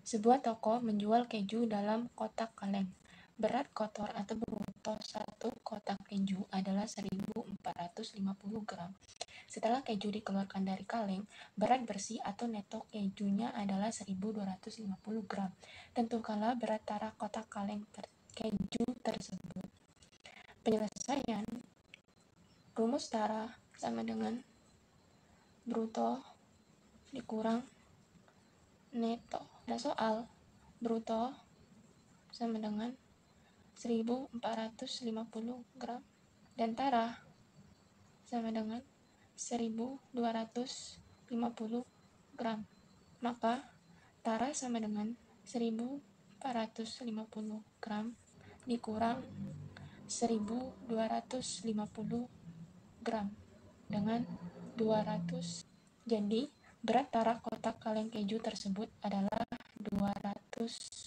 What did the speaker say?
Sebuah toko menjual keju dalam kotak kaleng. Berat kotor atau bruto satu kotak keju adalah 1.450 gram. Setelah keju dikeluarkan dari kaleng, berat bersih atau neto kejunya adalah 1.250 gram. Tentukanlah berat tara kotak kaleng keju tersebut. Penyelesaian: rumus tara sama dengan bruto dikurang neto. Pada soal, bruto sama dengan 1.450 gram dan tara sama dengan 1.250 gram. Maka tara sama dengan 1.450 gram dikurang 1.250 gram dengan 200. Jadi berat tara kotak kaleng keju tersebut adalah 200